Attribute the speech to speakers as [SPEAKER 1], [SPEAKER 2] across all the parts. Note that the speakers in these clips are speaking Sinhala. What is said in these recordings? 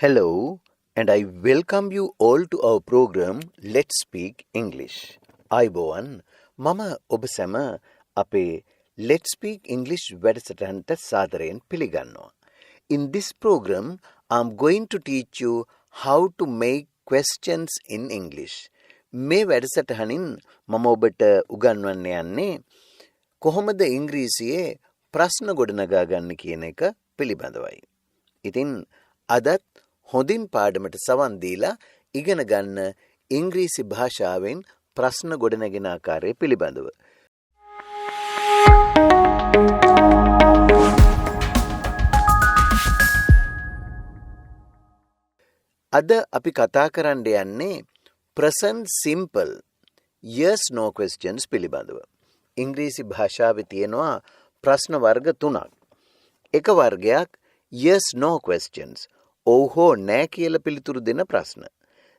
[SPEAKER 1] Hello, and I welcome you all to our program Let's Speak English. අයිබෝවන් මම ඔබ සැම අපේ Let's Speak English වැඩසටහනට සාදරයෙන් පිළිගන්නවා. In this program, I'm going to teach you how to make questions in English. මේ වැඩසටහනින් මම ඔබට උගන්වන්න යන්නේ කොහොමද ඉංග්‍රීසියේ ප්‍රශ්න ගොඩනගා ගන්න කියන එක පිළිබඳවයි. ඉතින් අදත් හොඳින් පාඩමට සවන් දීලා ඉගෙන ගන්න ඉංග්‍රීසි භාෂාවෙන් ප්‍රශ්න ගොඩනැගෙන ආකාරය පිළිබඳව. අද අපි කතා කරන්න යන්නේ present simple yes no questions පිළිබඳව. ඉංග්‍රීසි භාෂාවේ තියෙනවා ප්‍රශ්න වර්ග තුනක්. එක වර්ගයක් yes no questions ඔව් හෝ නෑ කියලා පිළිතුරු දෙන ප්‍රශ්න.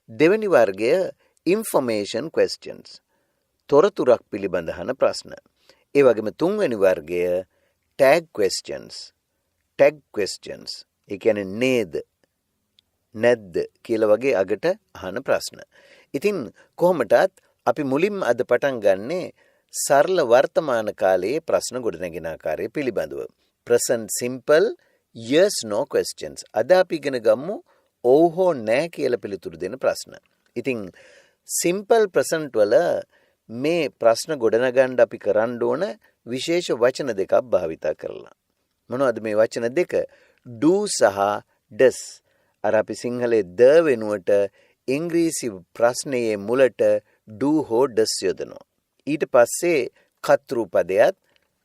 [SPEAKER 1] දෙවැනි වර්ගය information questions තොරතුරක් පිළිබඳ අහන ප්‍රශ්න. ඒ වගේම තුන්වැනි වර්ගය tag questions ඒ කියන්නේ නේද නැද්ද කියලා වගේ අගට අහන ප්‍රශ්න. ඉතින් කොහොමටත් අපි මුලින්ම අද පටන් ගන්නේ සරල වර්තමාන කාලයේ ප්‍රශ්න ගොඩනැගෙන ආකාරය පිළිබඳව. present simple yes no questions. අද අපි ඉගෙන ගමු ඔව් හෝ නෑ කියලා පිළිතුරු දෙන ප්‍රශ්න. ඉතින් simple present වල මේ ප්‍රශ්න ගොඩනගන්න අපි කරන්න ඕන විශේෂ වචන දෙකක් භාවිතා කරලා. මොනවද මේ වචන දෙක? do සහ does. අර අපි සිංහලේ ද වෙනුවට ඉංග්‍රීසි ප්‍රශ්නයේ මුලට do හෝ does යොදනවා. ඊට පස්සේ කර්තෘ පදයක්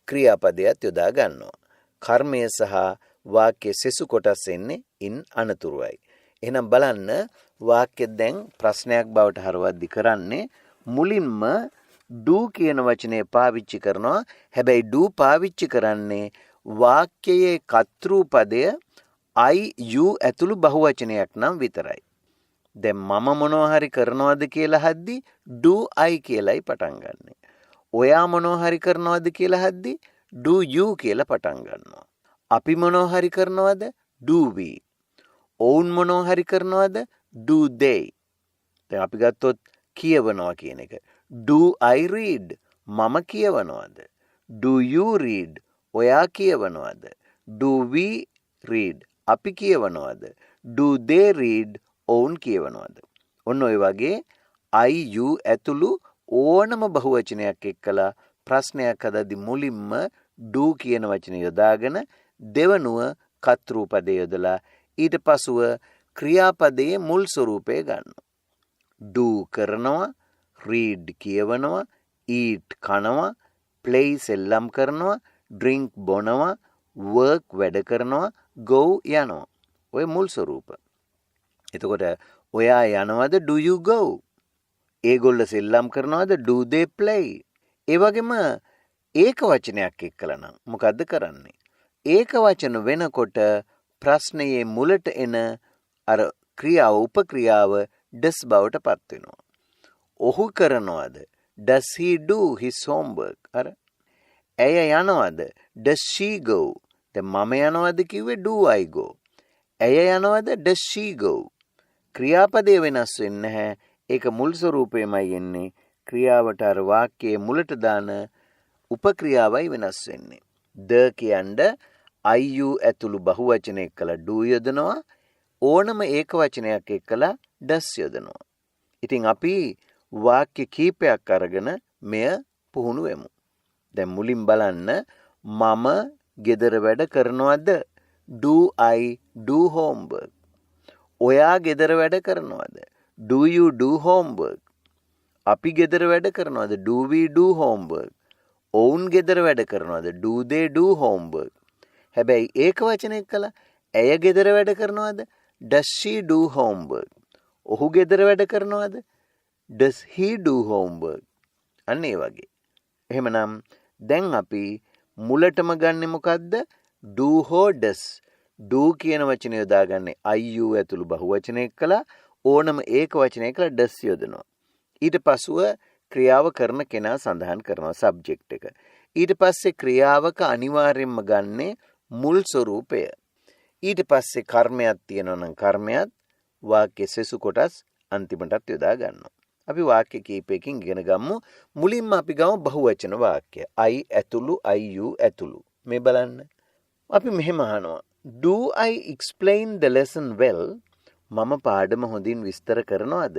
[SPEAKER 1] ක්‍රියාපදයක් යොදා ගන්නවා. කර්මය සහ වාක්‍ය සෙසු කොටස් එන්නේ ඉන් අනතුරුයි. එහෙනම් බලන්න වාක්‍ය දැන් ප්‍රශ්නයක් බවට හරවද්දි කරන්නේ මුලින්ම do කියන වචනේ පාවිච්චි කරනවා. හැබැයි do පාවිච්චි කරන්නේ වාක්‍යයේ කර්තෘ පදය I you ඇතුළු බහුවචනයක් නම් විතරයි. දැන් මම මොනවා හරි කරනවද කියලා හද්දි do I කියලායි පටන් ගන්නෙ. ඔයා මොනවා හරි කරනවද කියලා හද්දි do you කියලා පටන් ගන්නවා. අපි මොනවා හරි කරනවද do we. ඔවුන් මොනවා හරි කරනවද do they. දැන් අපි ගත්තොත් කියවනවා කියන එක. do I read මම කියවනවද. do you read ඔයා කියවනවද. do we read අපි කියවනවද. do they read ඔවුන් කියවනවද. ඔන්න ඔය වගේ I you ඇතුළු ඕනම බහුවචනයක් එක්කලා ප්‍රශ්නයක් හදද්දි මුලින්ම do කියන වචනේ යොදාගෙන දෙවනුව කර්තෘ පදය යොදලා ඊට පසුව ක්‍රියාපදයේ මුල් ස්වරූපය ගන්නවා. do කරනවා, read කියවනවා, eat කනවා, play සෙල්ලම් කරනවා, drink බොනවා, work වැඩ කරනවා, go යනවා. ඔය මුල් ස්වරූප. එතකොට ඔයා යනවද do you go? ඒගොල්ල සෙල්ලම් කරනවද do they play? ඒ වගේම ඒක වචනයක් එක්කලා නම් මොකද්ද කරන්නේ? ඒක වචන වෙනකොට ප්‍රශ්නයේ මුලට එන අර ක්‍රියාව උපක්‍රියාව does බවට පත් වෙනවා. ඔහු කරනවද does he do his homework? අර ඇය යනවද does she go? දැන් මම යනවද කිව්වේ do I go. ඇය යනවද does she go. ක්‍රියාපදේ වෙනස් වෙන්නේ නැහැ. ඒක මුල් ස්වරූපෙමයි එන්නේ. ක්‍රියාවට අර වාක්‍යයේ මුලට දාන උපක්‍රියාවයි වෙනස් වෙන්නේ. ද කියන්නේ I you ඇතුළු බහුවචන එක්කලා do යොදනවා. ඕනම ඒක වචනයක් එක්කලා does යොදනවා. ඉතින් අපි වාක්‍ය කීපයක් අරගෙන මෙය පුහුණු වෙමු. දැන් මුලින් බලන්න මම ගෙදර වැඩ කරනවද? do I do homework. ඔයා ගෙදර වැඩ කරනවද? do you do homework. අපි ගෙදර වැඩ කරනවද? do we do homework. ඔවුන් ගෙදර වැඩ කරනවද? do they do homework. හැබැයි ඒක වචන එක්කලා ඇය ගෙදර වැඩ කරනවද? does she do homework. ඔහු ගෙදර වැඩ කරනවද? does he do homework. අන්න ඒ වගේ. එහෙමනම් දැන් අපි මුලටම ගන්නෙ මොකද්ද? do හෝ does. do කියන වචනේ යොදාගන්නේ I you ඇතුළු බහුවචන එක්කලා ඕනම ඒක වචන එක්කලා does යොදනවා. ඊට පසුව ක්‍රියාව කරන කෙනා සඳහන් කරනවා සබ්ජෙක්ට් එක. ඊට පස්සේ ක්‍රියාවක අනිවාර්යෙන්ම ගන්නේ මුල් ස්වරූපය. ඊට පස්සේ කර්මයක් තියෙනවා නම් කර්මයක් වාක්‍ය සෙසු කොටස් අන්තිමටත් යොදා ගන්නවා. අපි වාක්‍ය කීපයකින් ඉගෙන ගමු. මුලින්ම අපි ගමු බහුවචන වාක්‍ය. I ඇතුළු, I you ඇතුළු. මේ බලන්න. අපි මෙහෙම අහනවා. Do I explain the lesson well? මම පාඩම හොඳින් විස්තර කරනවද?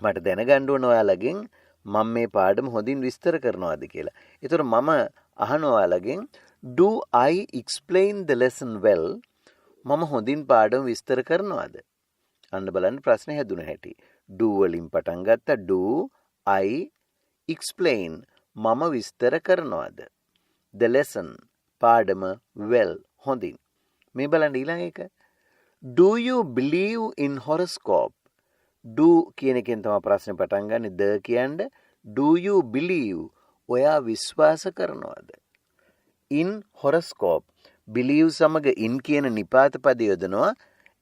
[SPEAKER 1] මට දැනගන්න ඕන ඔයාලගෙන් මම මේ පාඩම හොඳින් විස්තර කරනවද කියලා. ඒතර මම අහනවා ඔයාලගෙන් Do I explain the lesson well? මම හොඳින් පාඩම විස්තර කරනවද? අන්න බලන්න ප්‍රශ්නේ හැදුන හැටි. Do වලින් පටන් ගත්තා. Do I explain? මම විස්තර කරනවද? The lesson පාඩම well හොඳින්. මේ බලන්න ඊළඟ එක. Do you believe in horoscope? Do කියන එකෙන් තමයි ප්‍රශ්නේ පටන් ගන්නෙ. the කියන්නේ do you believe? ඔයා විශ්වාස කරනවද? in horoscope. believe සමග in කියන නිපාත පද යොදනවා.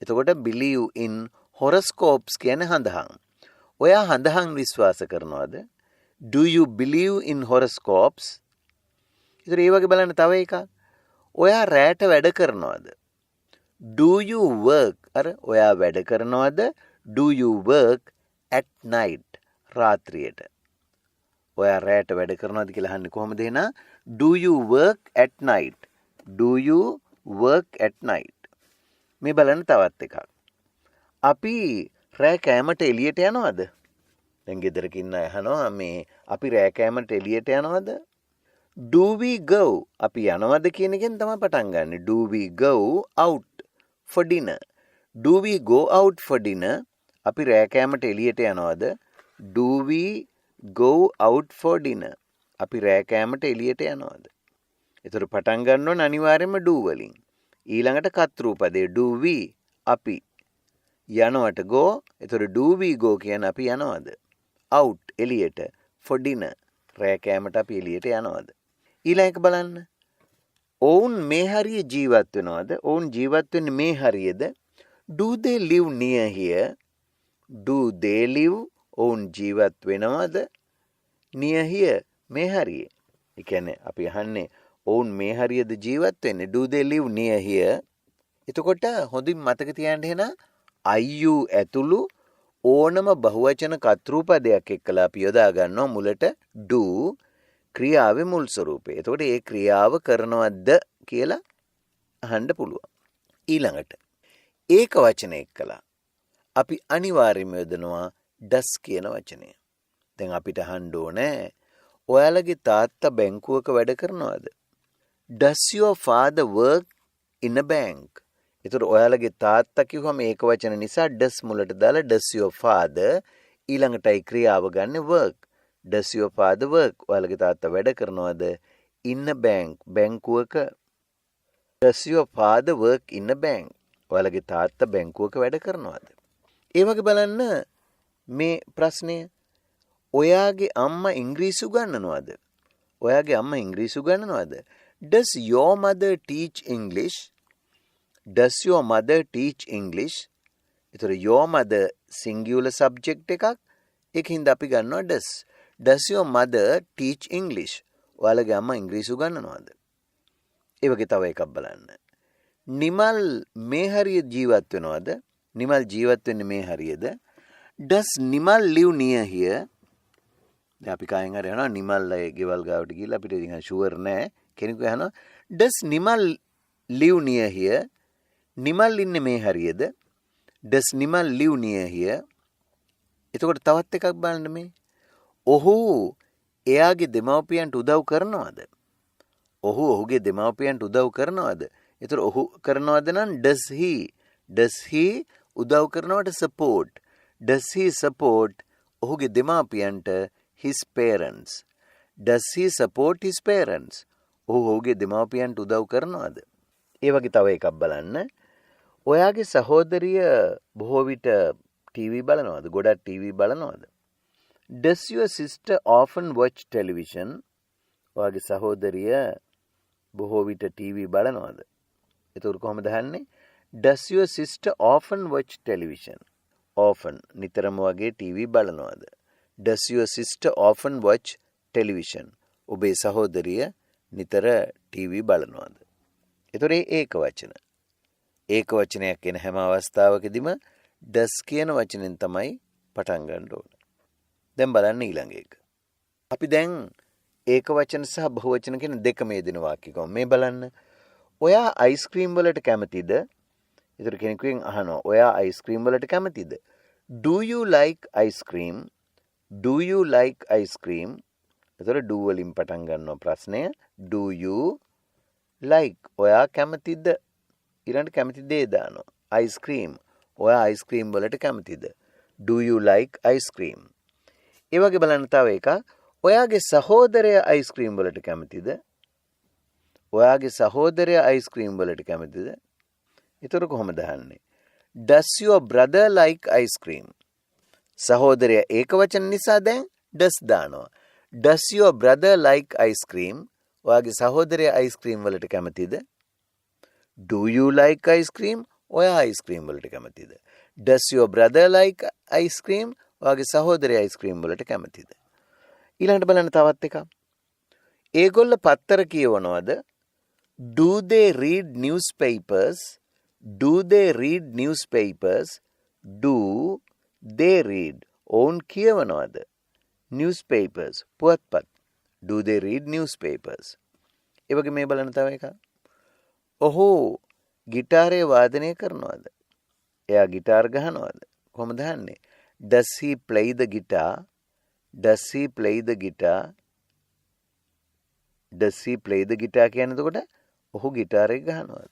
[SPEAKER 1] එතකොට believe in horoscopes කියන්නේ හඳහන්. ඔයා හඳහන් විශ්වාස කරනවද? Do you believe in horoscopes? ඉතින් ඒ වගේ බලන්න තව එකක්. ඔයා රැට වැඩ කරනවද? Do you work? අර ඔයා වැඩ කරනවද? Do you work at night? රාත්‍රියට. ඔයා රැට වැඩ කරනවද කියලා අහන්නේ කොහොමද එහෙනම්? Do you work at night? Do you work at night? මේ බලන්න තවත් එකක්. අපි රෑ කෑමට එළියට යනවද? දැන් ගෙදරක ඉන්න අය අහනවා මේ අපි රෑ කෑමට එළියට යනවද? Do we go? අපි යනවද කියන එකෙන් තමයි පටන් ගන්නෙ. Do we go out for dinner? Do we go out for dinner? අපි රෑ කෑමට එළියට යනවද? Do we go out for dinner? අපි රෑ කෑමට එළියට යනවද? ඒතර පටන් ගන්න ඕන අනිවාර්යයෙන්ම do වලින්. ඊළඟට කර්තෘපදේ do we අපි යනවට go. ඒතර do we go කියන්නේ අපි යනවද? out එළියට for dinner රෑ කෑමට අපි එළියට යනවද? ඊළඟට බලන්න. ඔවුන් මේ හරිය ජීවත් වෙනවද? ඔවුන් ජීවත් වෙන්නේ මේ හරියද? Do they live near here? Do they live? ඔවුන් ජීවත් වෙනවද? Near here මේ හරියේ. ඒ කියන්නේ අපි අහන්නේ ඔවුන් මේ හරියද ජීවත් වෙන්නේ? Do they live near here? එතකොට හොඳින් මතක තියාගන්න එහෙනම් IU ඇතුළු ඕනම බහුවචන කර්තෘපදයක් එක්කලා අපි යොදා ගන්නවා මුලට do ක්‍රියාවේ මුල් ස්වරූපේ. එතකොට ඒ ක්‍රියාව කරනවද කියලා අහන්න පුළුවන්. ඊළඟට ඒක වචන එක්කලා අපි අනිවාර්යයෙන්ම යොදනවා does කියන වචනය. දැන් අපිට අහන්න ඕනේ ඔයාලගේ තාත්තා බැංකුවක වැඩ කරනවද? Does your father work in a bank? ඒතර ඔයාලගේ තාත්තා කිව්වම ඒක වචන නිසා does මුලට දාලා does your father ඊළඟටයි ක්‍රියාව ගන්න work. Does your father work? ඔයාලගේ තාත්තා වැඩ කරනවද? In a bank බැංකුවක. Does your father work in a bank? ඔයාලගේ තාත්තා බැංකුවක වැඩ කරනවද? ඒ වගේ බලන්න මේ ප්‍රශ්නය. ඔයාගේ අම්මා ඉංග්‍රීසි උගන්වනවද? ඔයාගේ අම්මා ඉංග්‍රීසි උගන්වනවද? Does your mother teach English? Does your mother teach English? ඒතර your mother singular subject එකක්. ඒකින්ද අපි ගන්නවා does. Does your mother teach English? ඔයාලගේ අම්මා ඉංග්‍රීසි උගන්වනවද? ඒ වගේ තව එකක් බලන්න. නිමල් මේ හරිය ජීවත් වෙනවද? නිමල් ජීවත් වෙන්නේ මේ හරියද? Does Nimal live near here? දැන් අපි කායෙන් හරි යනවා නිමල් අය ගෙවල් ගාවට ගිහිල්ලා අපිට ඉතින් ෂුවර් නෑ. කෙනෙකු අහනවා Does Nimal live near here? Nimal ඉන්නේ මේ හරියද? Does Nimal live near here? එතකොට තවත් එකක් බලන්න මේ. ඔහු එයාගේ දෙමව්පියන්ට උදව් කරනවද? ඔහු ඔහුගේ දෙමව්පියන්ට උදව් කරනවද? ඒතර ඔහු කරනවද නම් does he? Does he උදව් කරනවට support? Does he support ඔහුගේ දෙමව්පියන්ට his parents? Does he support his parents? ඔහු ඔහුගේ දෙමව්පියන්ට උදව් කරනවද? ඒ වගේ තව එකක් බලන්න. ඔයාගේ සහෝදරිය බොහෝ විට ටීවී බලනවද? ගොඩක් TV බලනවද? Does your sister often watch television? ඔයාගේ සහෝදරිය බොහෝ විට ටීවී බලනවද? ඒතර කොහොමද අහන්නේ? Does your sister often watch television? Often නිතරම වගේ TV බලනවද? Does your sister often watch television? ඔබේ සහෝදරිය නිතර ටීවී බලනවද? ඒතර ඒක වචන. ඒක වචනයක් කියන හැම අවස්ථාවකදීම does කියන වචනෙන් තමයි පටන් ගන්න ඕන. දැන් බලන්න ඊළඟ එක. අපි දැන් ඒක වචන සහ බහුවචන කියන දෙකම යෙදෙන වාක්‍ය ගමු. මේ බලන්න. ඔයා අයිස්ක්‍රීම් වලට කැමතිද? ඒතර කෙනෙකුගෙන් අහනවා. ඔයා අයිස්ක්‍රීම් වලට කැමතිද? Do you like ice cream? Do you like ice cream? ඒතර do වලින් පටන් ගන්නවා ප්‍රශ්නය. Do you like? ඔයා කැමතිද? ඊළඟට කැමති දේ දානවා. ice cream. ඔයා අයිස්ක්‍රීම් වලට කැමතිද? Do you like ice cream? ඒ වගේ බලන්න තව එකක්. ඔයාගේ සහෝදරයා අයිස්ක්‍රීම් වලට කැමතිද? ඔයාගේ සහෝදරයා අයිස්ක්‍රීම් වලට කැමතිද? ඒතර කොහොමද අහන්නේ? Does your brother like ice cream? සහෝදරයා ඒක වචන නිසා දැන් does දානවා. Does your brother like ice cream? ඔයාගේ සහෝදරයා අයිස්ක්‍රීම් වලට කැමතිද? Do you like ice cream? ඔයා අයිස්ක්‍රීම් වලට කැමතිද? Does your brother like ice cream? ඔයාගේ සහෝදරයා අයිස්ක්‍රීම් වලට කැමතිද? ඊළඟට බලන්න තවත් එකක්. ඒගොල්ල පත්තර කියවනවද? Do they read newspapers? Do they read newspapers? Do they read? ඔවුන් කියවනවද? Newspapers. පුවත්පත්. Do they read newspapers? ඒ වගේ මේ බලන්න තව එකක්. ඔහු ගිටාරය වාදනය කරනවද? එයා ගිටාර් ගහනවද? කොහොමද අහන්නේ? Does he play the guitar? Does he play the guitar? Does he play the guitar කියන්නේ එතකොට ඔහු ගිටාර් එක ගහනවද?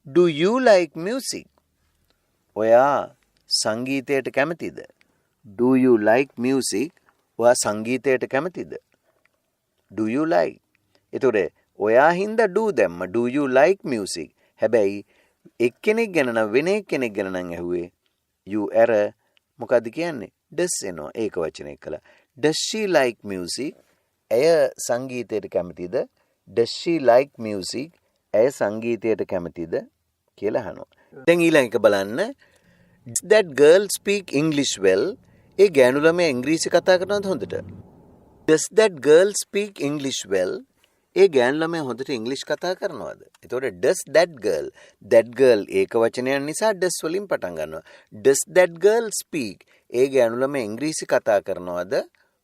[SPEAKER 1] Do you like music? ඔයා සංගීතයට කැමතිද? Do you like music? ඔයා සංගීතයට කැමතිද? Do you like? එතකොට ඔයා හින්දා do දැම්ම. Do you like music? හැබැයි එක්කෙනෙක් ගැන නම් වෙන එක්කෙනෙක් ගැන නම් ඇහුවේ you error මොකද්ද කියන්නේ? does එනවා ඒක වචනයක් කළා. Does she like music? ඇය සංගීතයට කැමතිද? Does she like music? ඇය සංගීතයට කැමතිද කියලා අහනවා. දැන් ඊළඟ එක බලන්න. Does that girl speak English well? ඒ ගෑනු ළමයා ඉංග්‍රීසි කතා කරනවද හොඳට? Does that girl speak English well? ඒ ගෑනු ළමයා හොඳට ඉංග්‍රීසි කතා කරනවද? එතකොට does that girl ඒක වචනයක් නිසා does වලින් පටන් ගන්නවා. Does that girl speak? ඒ ගෑනු ළමයා ඉංග්‍රීසි කතා කරනවද?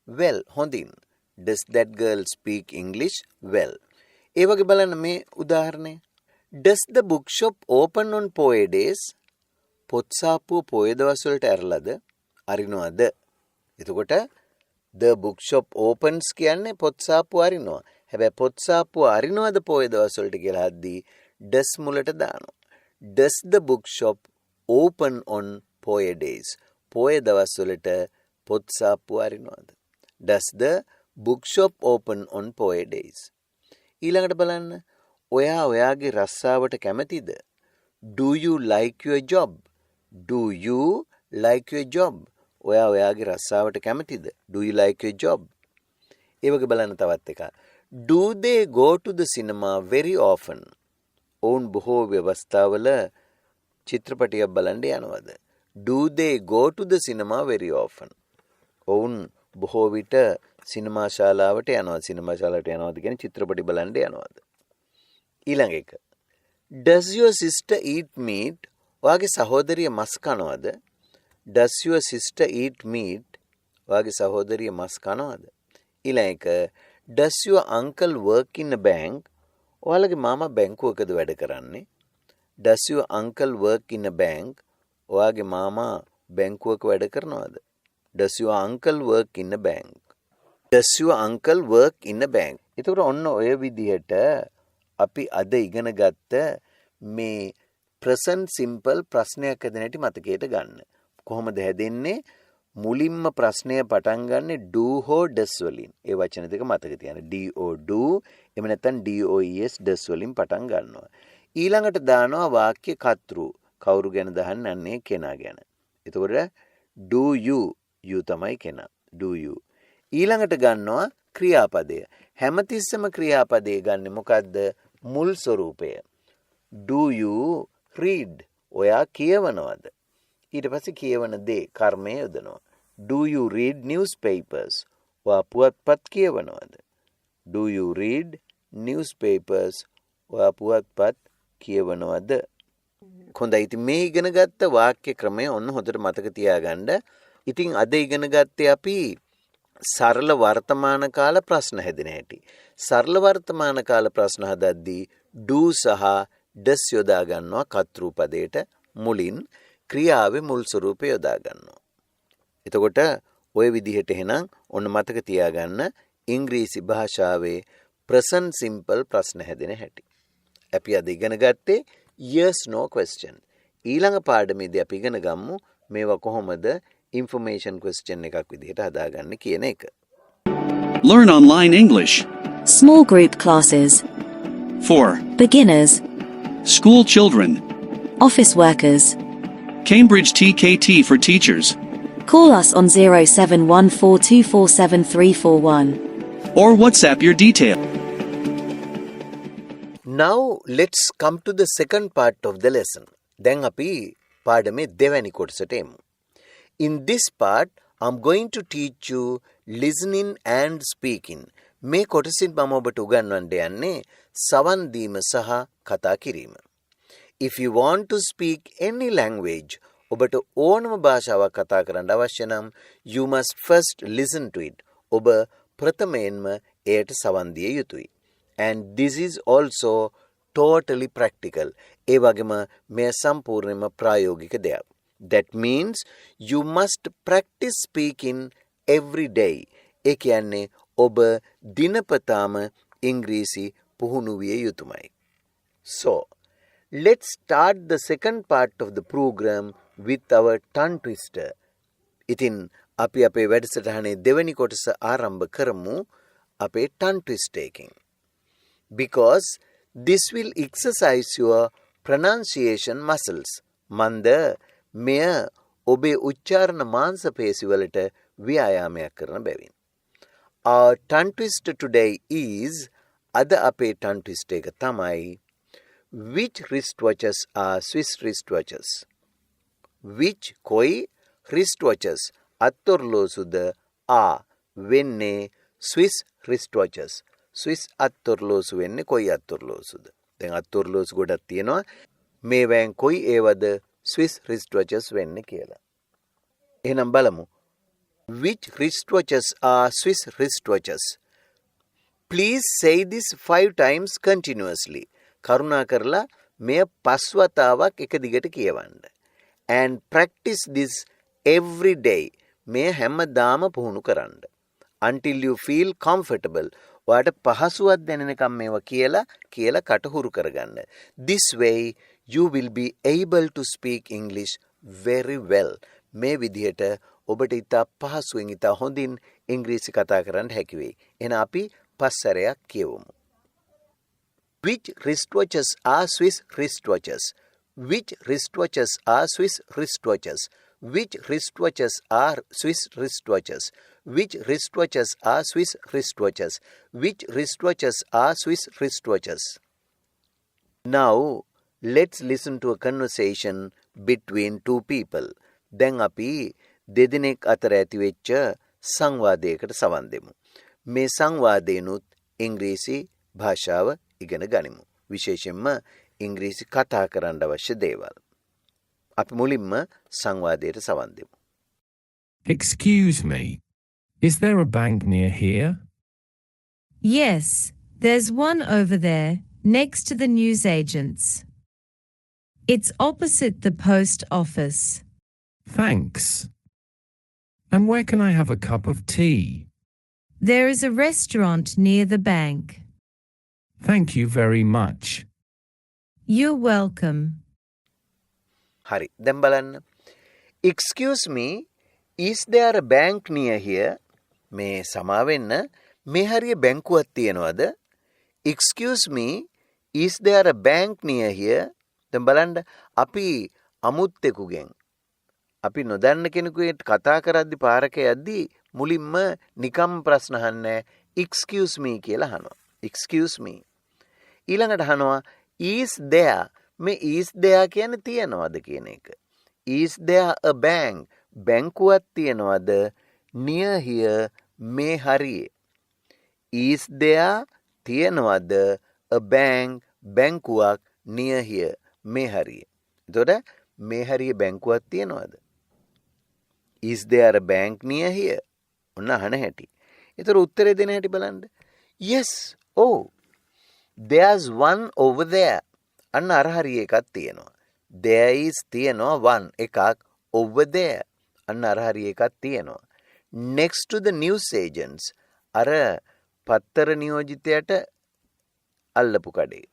[SPEAKER 1] well හොඳින්. Does that girl speak English well? ඒ වගේ බලන්න මේ උදාහරණය. Does the bookshop open on Poe days? පොත්සාප්පුව පොය දවස් වලට ඇරලාද? අරිනවද? එතකොට the bookshop opens කියන්නේ පොත්සාප්පුව අරිනවා. හැබැයි පොත්සාප්පුව අරිනවද පොය දවස් වලට කියලා හද්දී does මුලට දානවා. Does the bookshop open on Poe days? පොය දවස් වලට පොත්සාප්පුව අරිනවද? Does the bookshop open on Poe days? ඊළඟට බලන්න. ඔයා ඔයාගේ රස්සාවට කැමතිද? Do you like your job? Do you like your job? ඔයා ඔයාගේ රස්සාවට කැමතිද? Do you like your job? ඒ වගේ බලන්න තවත් එකක්. Do they go to the cinema very often? ඔවුන් බොහෝ ව්‍යවස්ථාවල චිත්‍රපටියක් බලන්න යනවද? Do they go to the cinema very often? ඔවුන් බොහෝ විට සිනමා ශාලාවට යනවද? සිනමා ශාලාවට යනවද කියන්නේ චිත්‍රපටි බලන්න යනවද? ඊළඟ එක. Does your sister eat meat? ඔයාගේ සහෝදරිය මස් කනවද? Does your sister eat meat? ඔයාගේ සහෝදරිය මස් කනවද? ඊළඟ එක. Does your uncle work in a bank? ඔයාලගේ මාමා බැංකුවකද වැඩ කරන්නේ? Does your uncle work in a bank? ඔයාගේ මාමා බැංකුවක වැඩ කරනවද? Does your uncle work in a bank? Does your uncle work in a bank? ඒතකොට ඔන්න ඔය විදිහට අපි අද ඉගෙන ගත්ත මේ present simple ප්‍රශ්නයක් හැදෙන හැටි මතකයට ගන්න. කොහොමද හැදෙන්නේ? මුලින්ම ප්‍රශ්නය පටන් ගන්නෙ do හෝ does වලින්. ඒ වචන දෙක මතක තියාගන්න. do එහෙම නැත්නම් does does වලින් පටන් ගන්නවා. ඊළඟට දානවා වාක්‍ය කර්තෘ. කවුරු ගැන දහන්නන්නේ? කෙනා ගැන. එතකොට do you තමයි කෙනා. do you. ඊළඟට ගන්නවා ක්‍රියාපදය. හැමතිස්සම ක්‍රියාපදේ ගන්නෙ මොකද්ද? මුල් ස්වරූපය. Do you read? ඔයා කියවනවද? ඊට පස්සේ කියවන දේ කර්මය යොදනවා. Do you read newspapers? ඔයා පුවත්පත් කියවනවද? Do you read newspapers? ඔයා පුවත්පත් කියවනවද? හොඳයි. ඉතින් මේ ඉගෙන ගත්ත වාක්‍ය ක්‍රමය ඔන්න හොඳට මතක තියාගන්න. ඉතින් අද ඉගෙන ගත්තේ අපි සරල වර්තමාන කාල ප්‍රශ්න හැදෙන හැටි. සරල වර්තමාන කාල ප්‍රශ්න හදද්දී do සහ does යොදා ගන්නවා කර්තෘ පදයට මුලින් ක්‍රියාවේ මුල් ස්වරූපය යොදා ගන්නවා. එතකොට ওই විදිහට එහෙනම් ඔන්න මතක තියාගන්න ඉංග්‍රීසි භාෂාවේ present simple ප්‍රශ්න හැදෙන හැටි. අපි අද ඉගෙන ගත්තේ yes no question. ඊළඟ පාඩමේදී අපි ඉගෙන ගමු මේවා කොහොමද information question එකක් විදිහට හදාගන්නේ කියන එක.
[SPEAKER 2] Learn online English.
[SPEAKER 3] Small group classes.
[SPEAKER 2] For
[SPEAKER 3] Beginners.
[SPEAKER 2] school children.
[SPEAKER 3] Office workers.
[SPEAKER 2] Cambridge TKT for teachers.
[SPEAKER 3] Call us on 07142473341.
[SPEAKER 2] Or WhatsApp your detail.
[SPEAKER 1] Now let's come to the second part of the lesson. දැන් අපි පාඩමේ දෙවැනි කොටසට එමු. In this part, I'm going to teach you listening and speaking. මේ කොටසින් මම ඔබට උගන්වන්න යන්නේ සවන් දීම සහ කතා කිරීම. If you want to speak any language, ඔබට ඕනම භාෂාවක් කතා කරන්න අවශ්‍ය නම් you must first listen to it. ඔබ ප්‍රථමයෙන්ම එයට සවන් දිය යුතුයි. And this is also totally practical. ඒ වගේම මෙය සම්පූර්ණයෙන්ම ප්‍රායෝගික දෙයක්. That means you must practice speaking every day. ඒ කියන්නේ ඔබ දිනපතාම ඉංග්‍රීසි පුහුණු විය යුතුමයි. So, let's start the second part of the program with our tongue twister. ඉතින් අපි අපේ වැඩසටහනේ දෙවෙනි කොටස ආරම්භ කරමු අපේ tongue twister එකකින්. Because this will exercise your pronunciation muscles. මන්ද මෙය ඔබේ උච්චාරණ මාංශ පේශිවලට ව්‍යායාමයක් කරන බැවින්. Our tongue twister today is අද අපේ tongue twister එක තමයි which wristwatches are Swiss wristwatches? Which කොයි wristwatches අත්ඔරලෝසුද are වෙන්නේ Swiss wristwatches? Swiss අත්ඔරලෝසු වෙන්නේ කොයි අත්ඔරලෝසුද? දැන් අත්ඔරලෝසු ගොඩක් තියෙනවා. මේවෙන් කොයි ඒවද Swiss wristwatches වෙන්නේ කියලා. එහෙනම් බලමු. Which wristwatches are Swiss wristwatches? Please say this 5 times continuously. කරුණා කරලා මෙය 5 වතාවක් එක දිගට කියවන්න. And practice this every day. මෙය හැමදාම පුහුණු කරන්න. Until you feel comfortable. ඔයාට පහසුවක් දැනෙනකම් මේවා කියලා කටහුරු කරගන්න. This way you will be able to speak English very well. මේ විදිහට ඔබට ඉතා පහසුවෙන් ඉතා හොඳින් ඉංග්‍රීසි කතා කරන්න හැකි වෙයි. එහෙනම් අපි 5 සැරයක් කියවමු. Which wristwatches are Swiss wristwatches? Which wristwatches are Swiss wristwatches? Which wristwatches are Swiss wristwatches? Which wristwatches are Swiss wristwatches? Which wristwatches are Swiss wristwatches? Now, let's listen to a conversation between two people. දැන් අපි දෙදෙනෙක් අතර ඇතිවෙච්ච සංවාදයකට සවන් දෙමු. මේ සංවාදයනුත් ඉංග්‍රීසි භාෂාව ඉගෙන ගනිමු. විශේෂයෙන්ම ඉංග්‍රීසි කතා කරන්න අවශ්‍ය දේවල්. අපි මුලින්ම සංවාදයට සවන් දෙමු.
[SPEAKER 4] Excuse me, is there a bank near here?
[SPEAKER 5] Yes, there's one over there, next to the newsagents. It's opposite the post office.
[SPEAKER 4] Thanks. And where can I have a cup of tea?
[SPEAKER 5] There is a restaurant near the bank.
[SPEAKER 4] Thank you very much.
[SPEAKER 5] You're welcome.
[SPEAKER 1] හරි. දැන් බලන්න. Excuse me, is there a bank near here? මේ සමාවෙන්න මේ හරිය බැංකුවක් තියනවද? Excuse me, is there a bank near here? දැන් බලන්න අපි අමුත්තෙකුගෙන් අපි නොදන්න කෙනෙකුට කතා කරද්දි පාරක යද්දි මුලින්ම නිකම් ප්‍රශ්න අහන්නේ excuse me කියලා අහනවා. Excuse me. ඊළඟට අහනවා is there. මේ is there කියන්නේ තියනවද කියන එක. Is there a bank? බැංකුවක් තියනවද? Near here මේ හරියේ. Is there තියනවද a bank බැංකුවක් near here මේ හරිය. එතකොට මේ හරිය බැංකුවක් තියනවද? is there a bank near here? ඔන්න අහන හැටි. ඒතර උත්තරේ දෙන හැටි බලන්න. yes. oh there's one over there. අන්න අර හරිය එකක් තියෙනවා. there is තියෙනවා one එකක් over there. අන්න අර හරිය එකක් තියෙනවා. next to the news agents. අර පත්තර නියෝජිතයට අල්ලපු කඩේ.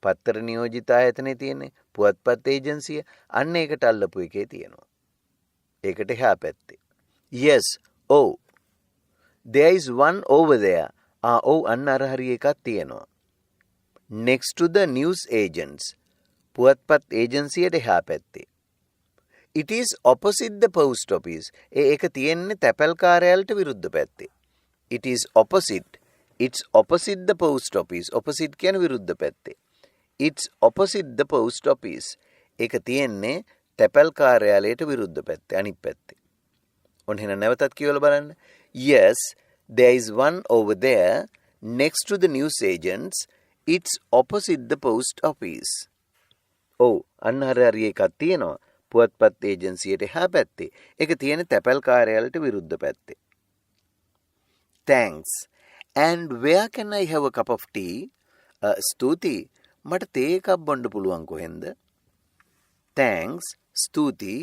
[SPEAKER 1] පත්තර නියෝජිත ආයතනයේ තියෙන්නේ පුවත්පත් ඒජන්සිය. අන්න ඒකට අල්ලපු එකේ තියෙනවා. ඒකට එහා පැත්තේ. yes. oh there is one over there. අන්න අර හරිය එකක් තියෙනවා. next to the news agents. පුවත්පත් ඒජන්සියට එහා පැත්තේ. it is opposite the post office. ඒක තියෙන්නේ තැපැල් කාර්යාලයට විරුද්ධ පැත්තේ. it is opposite. it's opposite the post office. opposite කියන්නේ විරුද්ධ පැත්තේ. it's opposite the post office. ඒක තියෙන්නේ තැපැල් කාර්යාලයට විරුද්ධ පැත්තේ අනිත් පැත්තේ. ඔන්න එහෙනම් නැවතත් කියවලා බලන්න. yes there is one over there next to the news agents. it's opposite the post office. අන්න හරිය එකක් තියෙනවා. පුවත්පත් ඒජන්සියට එහා පැත්තේ. ඒක තියෙන තැපැල් කාර්යාලයට විරුද්ධ පැත්තේ. thanks. and where can I have a cup of tea? ස්තුති. මට තේ එකක් බොන්න පුළුවන් කොහෙන්ද? thanks. ස්තුති.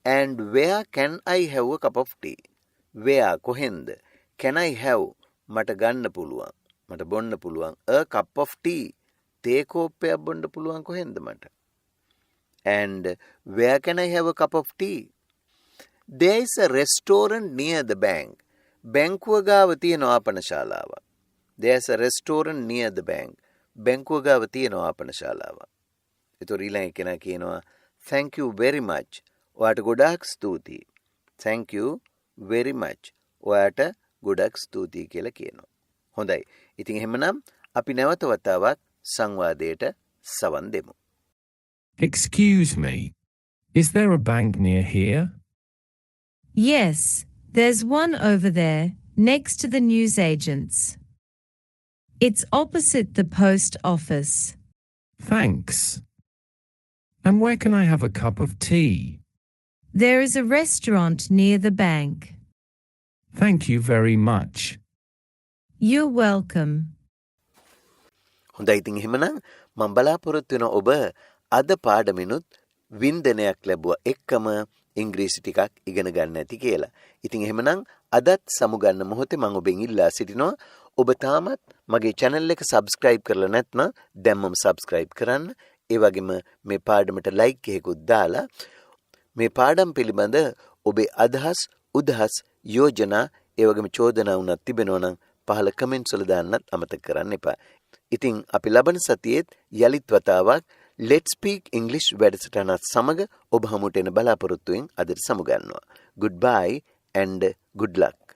[SPEAKER 1] and where can I have a cup of tea? where කොහෙන්ද? can I have මට ගන්න පුළුවන්. මට බොන්න පුළුවන්. a cup of tea. තේ කෝප්පයක් බොන්න පුළුවන් කොහෙන්ද මට? and where can I have a cup of tea? there is a restaurant near the bank. බැංකුව ගාව තියෙන ආපනශාලාවක්. there is a restaurant near the bank. බැංකුව ගාව තියෙන ආපනශාලාවක්. ඒතොර ඊළඟ කෙනා කියනවා thank you very much. ඔයාට ගොඩාක් ස්තුතියි. thank you very much. ඔයාට ගොඩාක් ස්තුතියි කියලා කියනවා. හොඳයි. ඉතින් එහෙමනම් අපි නැවත වතාවක් සංවාදයට සවන් දෙමු.
[SPEAKER 4] Excuse me. Is there a bank near here?
[SPEAKER 5] Yes, there's one over there, next to the newsagents. It's opposite the post office.
[SPEAKER 4] Thanks. And where can I have a cup of tea?
[SPEAKER 5] There is a restaurant near the bank.
[SPEAKER 4] Thank you very much.
[SPEAKER 5] You're welcome.
[SPEAKER 1] හොඳයි ඉතින් එහෙමනම් මම බලාපොරොත්තු වෙන ඔබ අද පාඩමිනුත් වින්දනයක් ලැබුවා එක්කම ඉංග්‍රීසි ටිකක් ඉගෙන ගන්න ඇති කියලා. ඉතින් එහෙමනම් අදත් සමුගන්න මොහොතේ මම ඔබෙන් ඉල්ලා සිටිනවා ඔබ තාමත් මගේ channel එක subscribe කරලා නැත්නම් දැන්මම subscribe කරන්න. ඒ වගේම මේ පාඩමට like එකකුත් දාලා මේ පාඩම් පිළිබඳ ඔබේ අදහස් උදහස් යෝජනා ඒ වගේම චෝදනා වුණත් තිබෙනවා නම් පහළ comments වල දාන්නත් අමතක කරන්න එපා. ඉතින් අපි ලබන සතියේත් යලිත් වතාවක් Let's Speak English වැඩසටහනත් සමග ඔබ හමුවට එන බලාපොරොත්තුවෙන් අදට සමුගන්නවා. Goodbye and good luck.